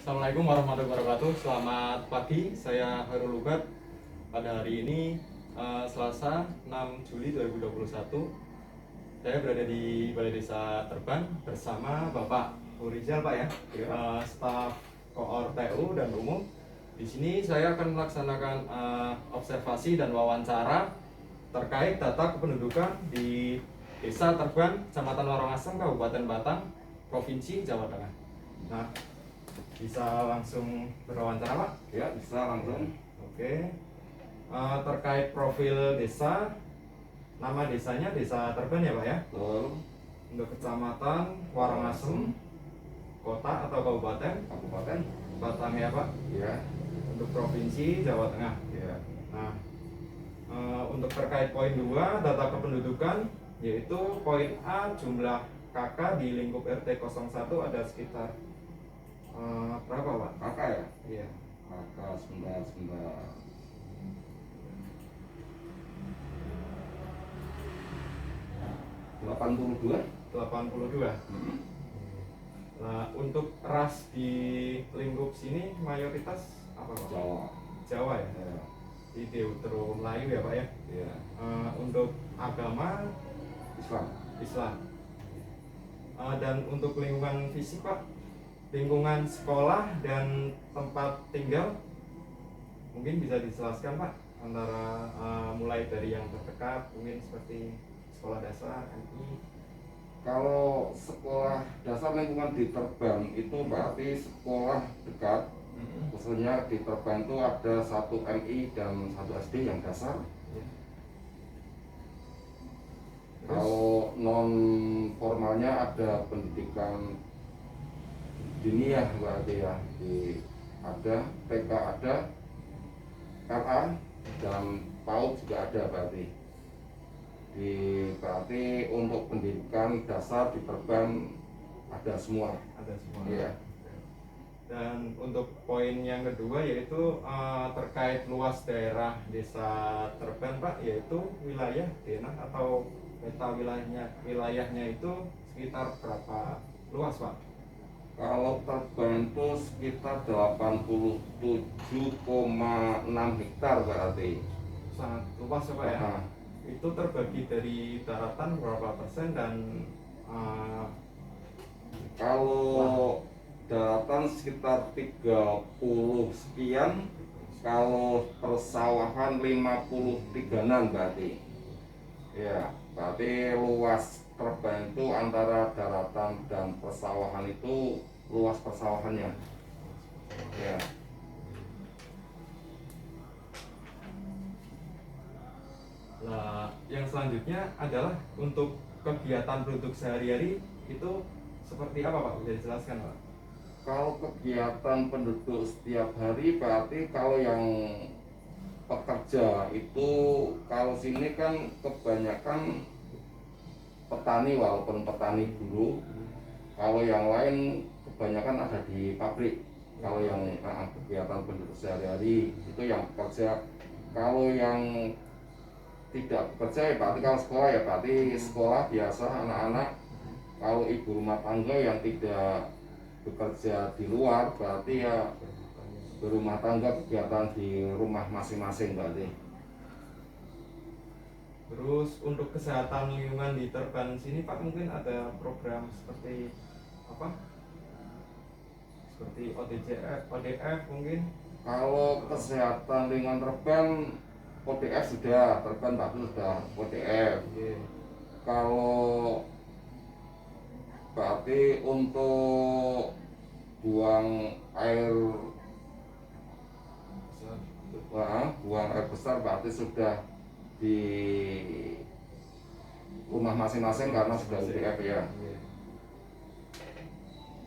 Assalamualaikum warahmatullahi wabarakatuh. Selamat pagi, saya Hairul Lubat. Pada hari ini Selasa 6 Juli 2021, saya berada di Balai Desa Terban bersama Bapak Urizal, Pak ya, Ya. staf koor TU dan umum. Di sini saya akan melaksanakan observasi dan wawancara terkait data kependudukan di Desa Terban, Kecamatan Warangasem, Kabupaten Batang, Provinsi Jawa Tengah. Nah, bisa langsung berwawancara, Pak? Ya, bisa langsung. Oke. Terkait profil desa, nama desanya Desa Terban ya, Pak ya? Betul. Untuk kecamatan Warangasem, kota atau kabupaten Kabupaten. Batang ya, Pak? Ya. Untuk provinsi Jawa Tengah. Ya. Nah, untuk terkait poin 2, data kependudukan, yaitu poin A, jumlah kakak di lingkup RT 01 ada sekitar berapa, Pak? Kakak ya? Iya. Kakak sebentar. 82. 82. Nah, untuk ras di lingkup sini mayoritas apa, Pak? Jawa. Jawa ya? Ya. Di Deutero Melayu ya, Pak ya? Ya. Untuk agama Islam. Islam. Dan untuk lingkungan fisik, Pak, lingkungan sekolah dan tempat tinggal mungkin bisa dijelaskan, Pak, antara mulai dari yang terdekat mungkin seperti sekolah dasar, MI. Kalau sekolah dasar lingkungan di Terban itu berarti sekolah dekat. Khususnya di Terban itu ada 1 MI dan 1 SD yang dasar. Ya. Kalau non formalnya ada pendidikan diniah berarti ya, ada TK, ada LA, dan PAUD juga ada berarti. Berarti untuk pendidikan dasar di Terban ada semua. Ada semua. Iya. Dan untuk poin yang kedua yaitu terkait luas daerah Desa Terban, Pak, yaitu wilayah denah atau peta wilayahnya itu sekitar berapa luas, Pak? Kalau Terban itu sekitar 87,6 hektar berarti. Sangat luas ya, Pak ya? Nah, Itu terbagi dari daratan berapa persen dan kalau daratan sekitar 30 sekian, kalau persawahan 53-an berarti. Ya, berarti luas Terban itu antara daratan dan persawahan itu luas persawahannya. Ya. Nah, yang selanjutnya adalah untuk kegiatan penduduk sehari-hari itu seperti apa, Pak? Bisa dijelaskan, Pak? Kalau kegiatan penduduk setiap hari berarti kalau yang pekerja itu, kalau sini kan kebanyakan petani, walaupun petani buruh. Kalau yang lain kebanyakan ada di pabrik. Kalau yang kegiatan penduduk sehari-hari itu yang pekerja. Kalau yang tidak bekerja ya berarti kalau sekolah ya berarti sekolah biasa anak-anak. Kalau ibu rumah tangga yang tidak bekerja di luar berarti ya berumah tangga, kegiatan di rumah masing-masing berarti. Terus untuk kesehatan lingkungan di Terban sini, Pak, mungkin ada program seperti apa? Seperti ODF mungkin? Kalau kesehatan lingkungan Terban, ODF sudah, Terban bagus sudah ODF. Iya. Kalau berarti untuk buang air buang air besar berarti sudah di rumah masing-masing karena sudah UDF ya.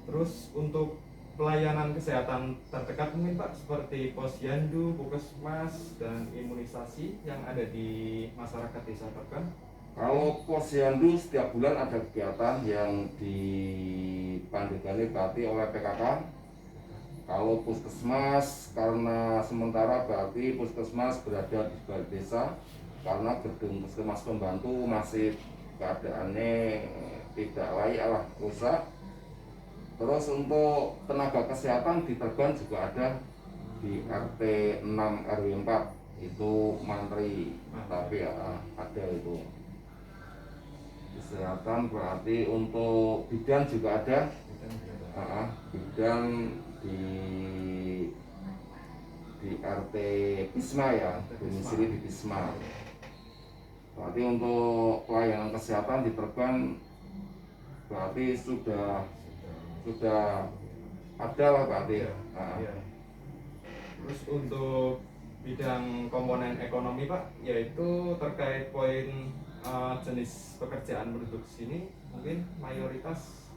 Terus untuk pelayanan kesehatan terdekat mungkin, Pak, seperti posyandu, puskesmas, dan imunisasi yang ada di masyarakat Desa Terban. Kalau posyandu setiap bulan ada kegiatan yang dipandegani berarti oleh PKK. Kalau puskesmas karena sementara berarti puskesmas berada di sebuah desa karena gedung puskesmas pembantu masih keadaannya tidak layak lah, rusak. Terus untuk tenaga kesehatan di Terban juga ada di RT 6 RW 4 itu mantri, tapi ya ada itu. Kesehatan berarti untuk bidan juga ada. Bidan di RT Bisma ya, domisili di Bisma. Berarti untuk pelayanan kesehatan di Terban berarti sudah ada lah berarti. Iya. Terus untuk bidang komponen ekonomi Pak, yaitu terkait poin jenis pekerjaan penduduk sini mungkin mayoritas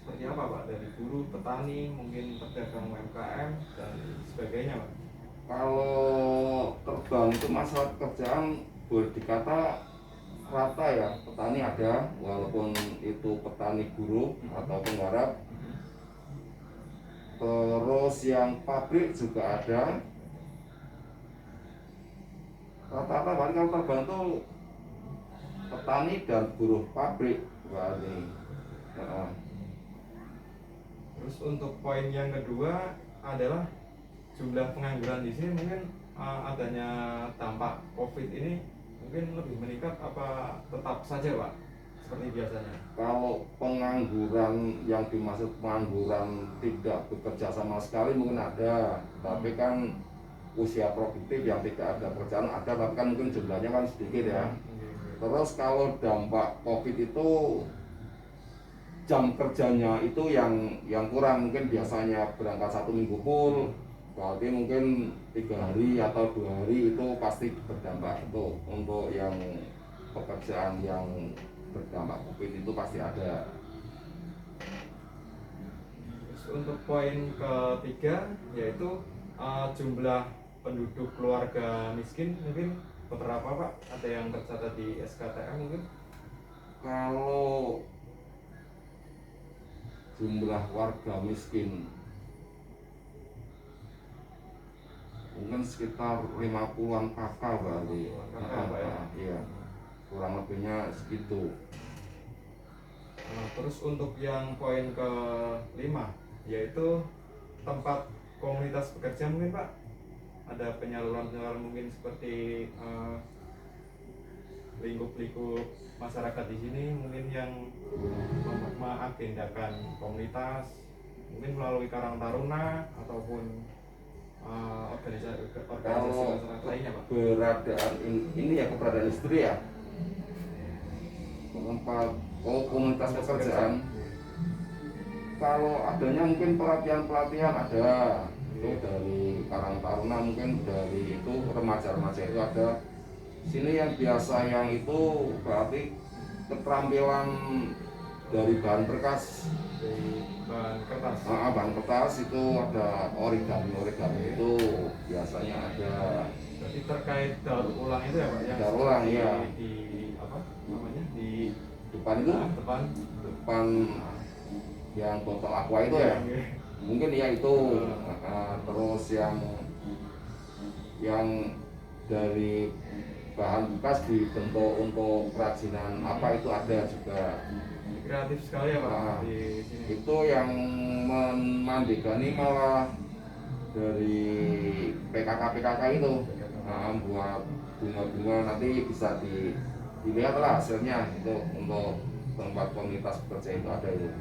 seperti apa Pak? Dari buruh, petani, mungkin pedagang UMKM dan sebagainya Pak? Kalau Terban itu masalah pekerjaan boleh dikata rata ya, petani ada walaupun itu petani buruh atau penggarap. Terus yang pabrik juga ada. Rata-rata berarti kalau Terban itu petani dan buruh pabrik berarti. Terus untuk poin yang kedua adalah jumlah pengangguran di sini mungkin adanya dampak COVID ini mungkin lebih meningkat apa tetap saja Pak seperti biasanya? Kalau pengangguran yang dimaksud pengangguran tidak bekerja sama sekali mungkin ada, tapi kan usia produktif yang tidak ada pekerjaan ada, tapi kan mungkin jumlahnya kan sedikit ya. Terus kalau dampak COVID itu jam kerjanya itu yang kurang, mungkin biasanya berangkat 1 minggu full, berarti mungkin 3 hari atau 2 hari itu pasti berdampak. Itu untuk yang pekerjaan yang berdampak COVID itu pasti ada. Terus untuk poin ketiga yaitu jumlah penduduk keluarga miskin mungkin beberapa Pak, ada yang tercatat di SKTM mungkin? Kalau jumlah warga miskin mungkin sekitar 50-an kakak berarti. Iya, kurang lebihnya segitu. Terus untuk yang poin ke-5 yaitu tempat komunitas bekerja mungkin Pak, ada penyaluran mungkin seperti lingkup-lingkup masyarakat di sini mungkin yang mengagendakan komunitas mungkin melalui Karang Taruna ataupun organisasi masyarakat lainnya Pak. Keberadaan ini ya, keberadaan istri ya, tempat komunitas pekerjaan. Kalau adanya mungkin pelatihan ada, itu dari Karang Taruna, mungkin dari itu remaja-remaja itu ada. Sini yang biasa yang itu berarti keterampilan dari bahan bekas, bahan kertas. Bahan kertas itu ada origami itu biasanya ada. Jadi terkait daur ulang itu ya Pak, yang daur ulang ya. Di apa namanya di depan itu, depan yang botol aqua itu ya, mungkin ya itu. Terus yang dari bahan bekas dibentuk untuk kerajinan apa itu ada juga. Kreatif sekali ya Pak di sini. Itu yang memandigani malah dari PKK itu, buat bunga-bunga, nanti bisa dilihat lah hasilnya. Itu untuk tempat komunitas bekerja itu ada itu.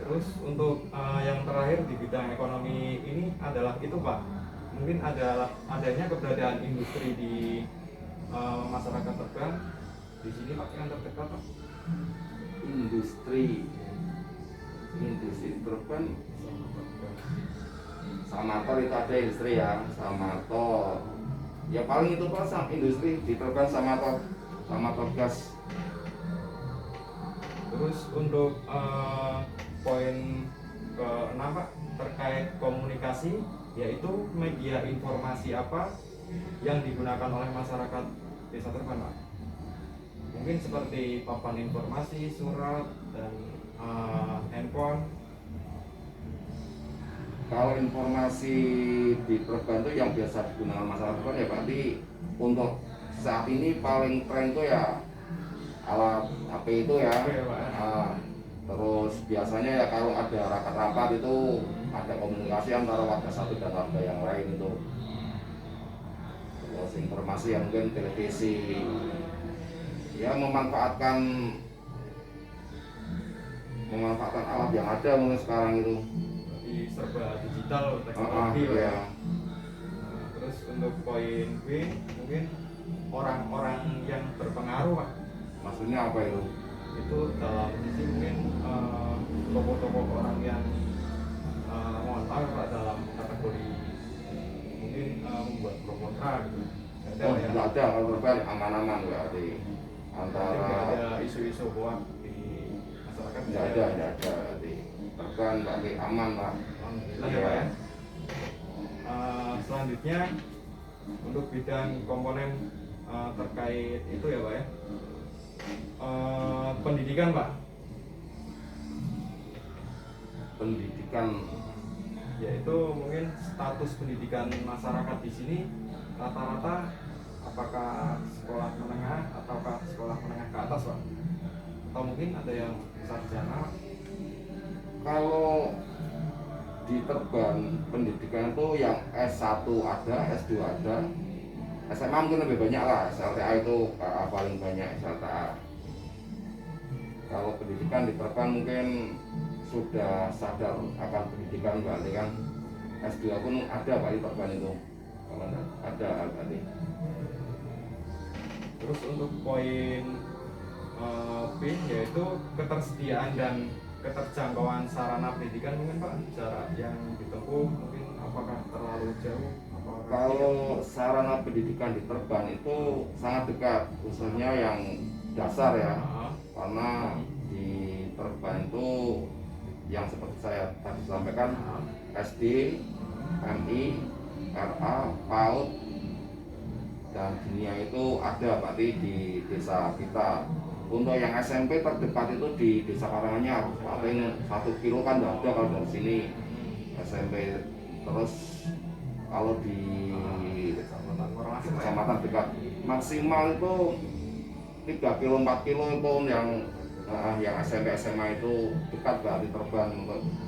Terus untuk yang terakhir di bidang ekonomi ini adalah itu Pak, mungkin adanya keberadaan industri di masyarakat Terban di sini Pak yang terdekat Pak. Industri Terban Samator itu ada industri ya, Samator ya paling itu Pak, industri di Terban Samator gas. Terus untuk poin ke-6 Pak, terkait komunikasi, yaitu media informasi apa yang digunakan oleh masyarakat Desa Terban Pak? Mungkin seperti papan informasi, surat, dan handphone. Kalau informasi di Terban itu yang biasa digunakan masyarakat Terban ya berarti untuk saat ini paling tren itu ya alat HP itu ya. Terus biasanya ya kalau ada rapat-rapat itu ada komunikasi antara warga satu dan warga yang lain itu. Terus informasi yang mungkin televisi, ya memanfaatkan alat yang ada mungkin sekarang itu. Jadi serba digital teknologi Pak, ya. Ya. Nah, terus untuk poin B mungkin orang-orang yang berpengaruh Pak, Maksudnya apa itu? itu dalam sisi mungkin tokoh-tokoh orang yang mohon maaf Pak, dalam kategori mungkin membuat pro kontra gitu. Ada Oh, ya, tidak ada, kalau berbalik aman-aman berarti tidak antara ada isu-isu hoax di masyarakat. tidak ada berarti terbang berarti aman lah. Alhamdulillah ya Pak ya. Selanjutnya untuk bidang komponen terkait itu ya Pak ya, pendidikan Pak. Pendidikan Yaitu mungkin status pendidikan masyarakat di sini rata-rata apakah sekolah menengah ataukah sekolah menengah ke atas Pak? Atau mungkin ada yang sarjana? kalau di Terban pendidikan itu yang S1 ada, S2 ada, SMA mungkin lebih banyak lah, SLTA itu paling banyak SLTA. Kalau pendidikan di Terban mungkin sudah sadar akan pendidikan berarti kan S2 pun ada Pak di Terban itu. Kalau enggak ada berarti. Terus untuk poin B yaitu ketersediaan dan keterjangkauan sarana pendidikan mungkin Pak, jarak yang ditempuh mungkin apakah terlalu jauh? Apakah Kalau sarana pendidikan di Terban itu sangat dekat, khususnya yang dasar ya. Ah, Karena di Terban itu yang seperti saya tadi sampaikan, SD, MI, RA, PAUD, dan dunia itu ada berarti di desa kita. Untuk yang SMP terdekat itu di desa Karanganyar, paling 1 kilo kan nggak ada kalau dari sini SMP. Terus kalau di kecamatan dekat maksimal itu 3 kilo 4 kilo itu yang SMP SMA itu dekat berarti Terban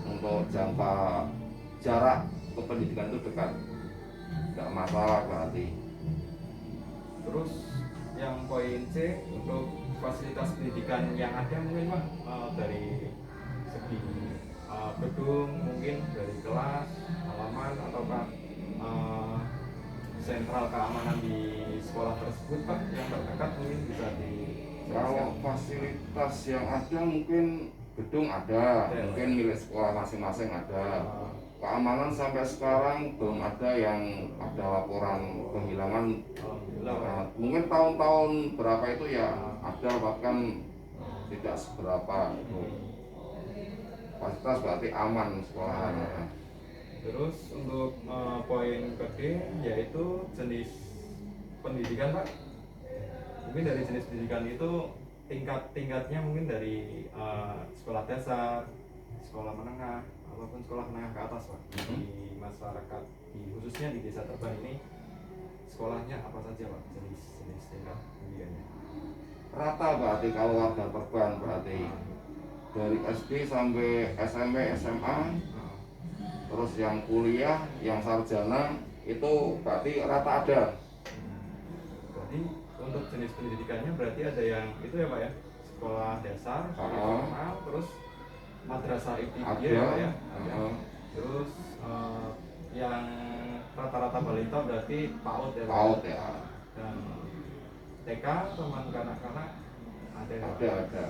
untuk jangka jarak ke pendidikan itu dekat, nggak masalah berarti. terus yang poin C untuk fasilitas pendidikan yang ada mungkin Pak, dari segi gedung mungkin dari kelas, halaman ataukah sentral keamanan di sekolah tersebut Pak yang terdekat mungkin bisa Kalau fasilitas yang ada mungkin gedung ada, mungkin milik sekolah masing-masing ada. Keamanan sampai sekarang belum ada yang ada laporan kehilangan. Alhamdulillah Pak. Mungkin tahun-tahun berapa itu ya ada, bahkan tidak seberapa itu. Fasilitas berarti aman sekolahannya. Terus untuk poin ke D yaitu jenis pendidikan Pak. Mungkin dari jenis pendidikan itu tingkat-tingkatnya mungkin dari sekolah dasar, sekolah menengah ataupun sekolah menengah ke atas Pak. Di masyarakat, khususnya di desa Terban ini sekolahnya apa saja Pak, jenis tingkat pendidikannya? Rata berarti kalau warga Terban berarti dari SD sampai SMP SMA, terus yang kuliah, yang sarjana itu berarti rata ada. Berarti untuk jenis pendidikannya berarti ada yang itu ya Pak ya, sekolah dasar, sekolah formal, terus madrasah ibtidaiyah ya Pak ya. Terus yang rata-rata balita berarti PAUD ya Pak. PAUD ya. Dan TK teman kanak-kanak ada ya, Pak? Ada.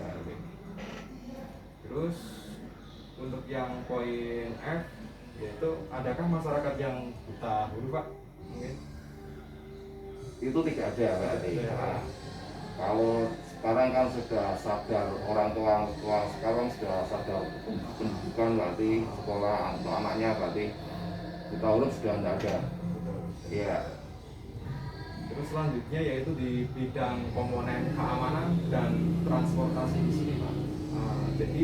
Terus untuk yang poin F yaitu adakah masyarakat yang buta huruf Pak? Mungkin Itu tidak ada berarti. Tidak ada. Nah, kalau sekarang kan sudah sadar, orang tua sekarang sudah sadar pendidikan berarti sekolah untuk anaknya berarti buta huruf sudah tidak ada. Iya. terus selanjutnya yaitu di bidang komponen keamanan dan transportasi di sini Pak. Jadi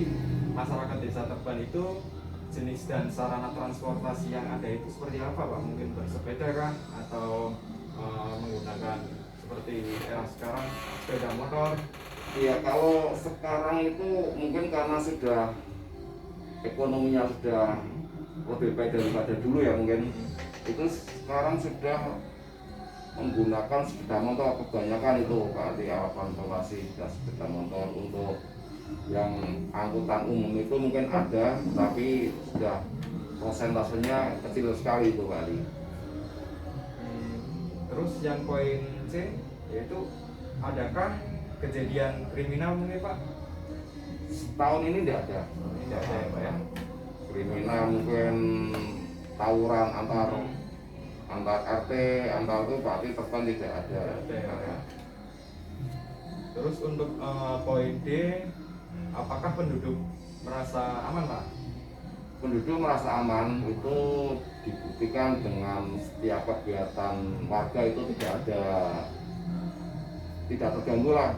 masyarakat desa Terban itu jenis dan sarana transportasi yang ada itu seperti apa Pak? Mungkin bersepeda kah atau menggunakan seperti era sekarang sepeda motor Iya, kalau sekarang itu mungkin karena sudah ekonominya sudah lebih baik daripada dulu ya, mungkin itu sekarang sudah menggunakan sepeda motor kebanyakan itu berarti alat transportasi sudah sepeda motor. Untuk yang angkutan umum itu mungkin ada, tapi sudah prosentasenya kecil sekali itu kali. Terus yang poin C yaitu adakah kejadian kriminal mungkin Pak? Setahun ini tidak ada. Tidak ada ya Pak ya. Kriminal mungkin tawuran antar RT antar itu berarti terpan tidak ada. Tidak ada ya. Terus untuk poin D, apakah penduduk merasa aman Pak? Penduduk merasa aman itu dibuktikan dengan setiap kegiatan warga itu tidak terganggu lah,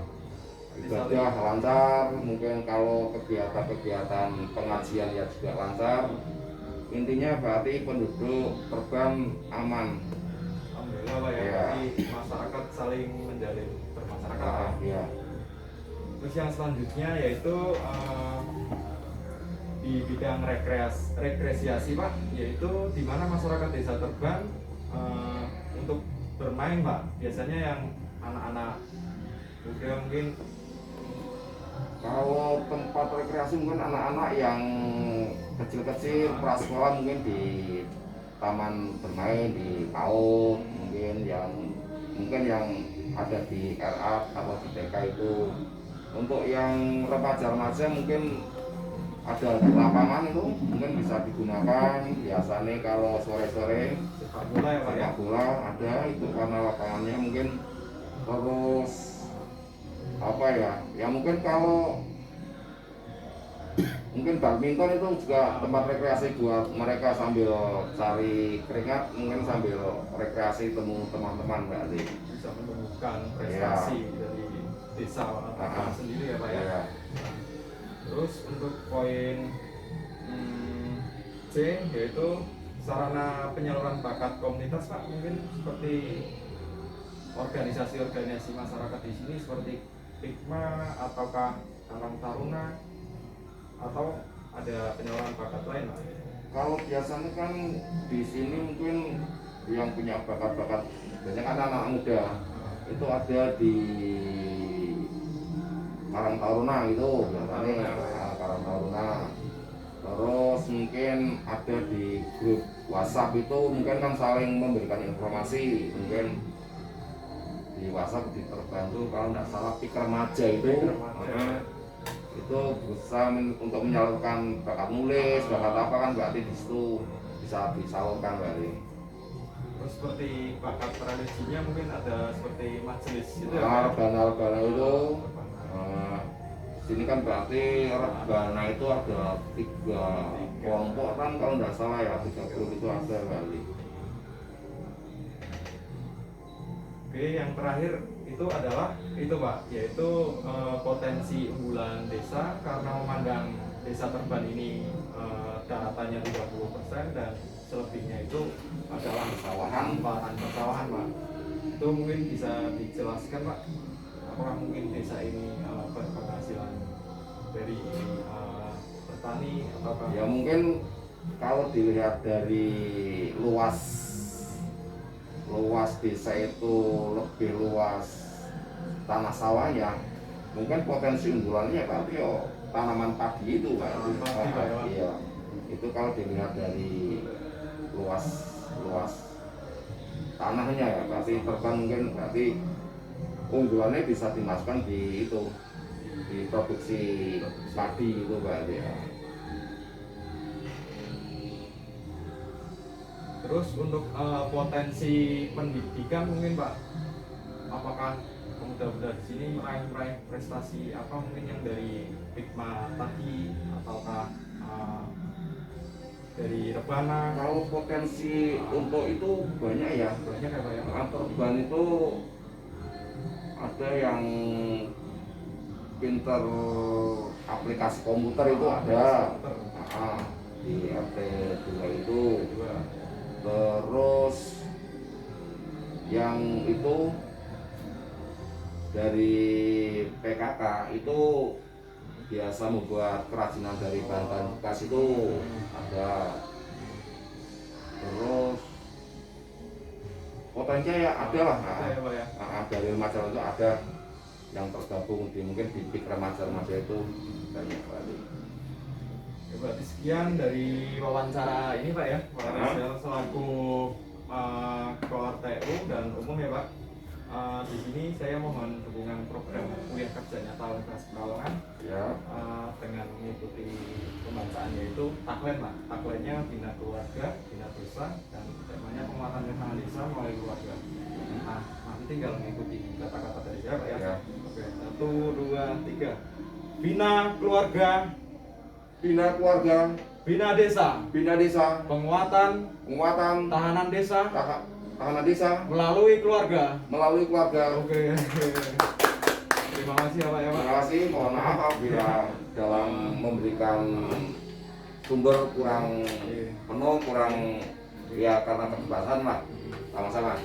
ibadah lancar. Mungkin kalau kegiatan-kegiatan pengajian ya juga lancar. Intinya berarti penduduk Terban aman. Alhamdulillah Pak ya, Ya. jadi masyarakat saling menjalin bermasyarakat. Ya. Terus yang selanjutnya yaitu di bidang rekreasi Pak, yaitu di mana masyarakat desa Terban untuk bermain Pak, biasanya yang anak-anak muda mungkin. Kalau tempat rekreasi mungkin anak-anak yang kecil-kecil prasekolah mungkin di taman bermain di PAUD, mungkin yang ada di RA atau di TK itu. Untuk yang remaja mungkin ada lapangan itu mungkin bisa digunakan. Biasanya kalau sore-sore Sepak bola ya Pak ya. sepak bola ada itu karena lapangannya mungkin. Terus apa ya mungkin kalau mungkin badminton itu juga tempat rekreasi buat mereka sambil cari keringat, mungkin sambil rekreasi temu teman-teman berarti. Bisa menumbuhkan prestasi dari desa sendiri ya Pak ya. Ya. Terus untuk poin C yaitu sarana penyaluran bakat komunitas Pak, mungkin seperti organisasi-organisasi masyarakat di sini seperti Pikma ataukah Karang Taruna, atau ada penyaluran bakat lain Pak? Kalau biasanya kan di sini mungkin yang punya bakat-bakat banyak anak-anak muda itu ada di Karang Taruna itu biasanya Karang Taruna. Terus mungkin ada di grup WhatsApp itu mungkin kan saling memberikan informasi. Mungkin di WhatsApp di terbantu kalau tidak salah Pik Remaja itu itu berusaha untuk menyalurkan bakat nulis, bakat apa kan berarti di situ bisa disalurkan berarti. Terus seperti bakat tradisinya mungkin ada seperti majelis itu ya. Rebana itu sini kan berarti rebana itu ada 3 kelompok kan kalau tidak salah ya, 3 grup itu ada berarti. Oke, yang terakhir itu adalah itu Pak, yaitu potensi unggulan desa karena memandang desa Terban ini daratannya 30% dan selebihnya itu adalah lahan persawahan Pak. Itu mungkin bisa dijelaskan Pak, apakah mungkin desa ini berpenghasilan dari bertani ataukah? Ya mungkin kalau dilihat dari luas desa itu lebih luas tanah sawahnya, mungkin potensi unggulannya berarti tanaman padi itu Pak. Iya, itu kalau dilihat dari luas tanahnya ya berarti Terban mungkin berarti unggulannya bisa dimasukkan di itu, di produksi padi itu berarti ya. Terus untuk potensi pendidikan mungkin Pak, apakah pemuda-pemuda di sini meraih prestasi apa mungkin yang dari Pikma tadi ataukah dari Rebana? Kalau potensi untuk itu banyak ya. Banyak ya Pak ya. Terban itu ada yang pinter aplikasi komputer itu ada. Di RT 2 itu. Terus yang itu dari PKK itu biasa membuat kerajinan dari bahan-bahan bekas itu ada, terus potensinya ya ada lah. Ada ya Pak ya. Dari remaja itu ada yang tergabung di mungkin di PIK remaja itu banyak sekali. Ya, berarti sekian dari wawancara ini Pak ya, Pak Rizal selaku Ketua RTU dan umum ya Pak. Di sini saya mohon dukungan program kuliah kerja nyata Universitas Pekalongan Ya. dengan mengikuti pembacaan yaitu tagline Pak. Tagline-nya bina keluarga, bina desa, dan temanya penguatan ketahanan desa melalui keluarga. Nah, nanti tinggal mengikuti kata-kata dari saya Pak ya. Ya. Oke, 1, 2, 3. Bina keluarga, Bina keluarga, bina desa, bina desa, penguatan penguatan tahanan desa tahanan desa melalui keluarga. melalui keluarga. Oke. Terima kasih ya Pak ya Pak. Terima kasih, mohon maaf apabila dalam memberikan sumber kurang penuh, kurang ya karena keterbatasan lah, sama-sama.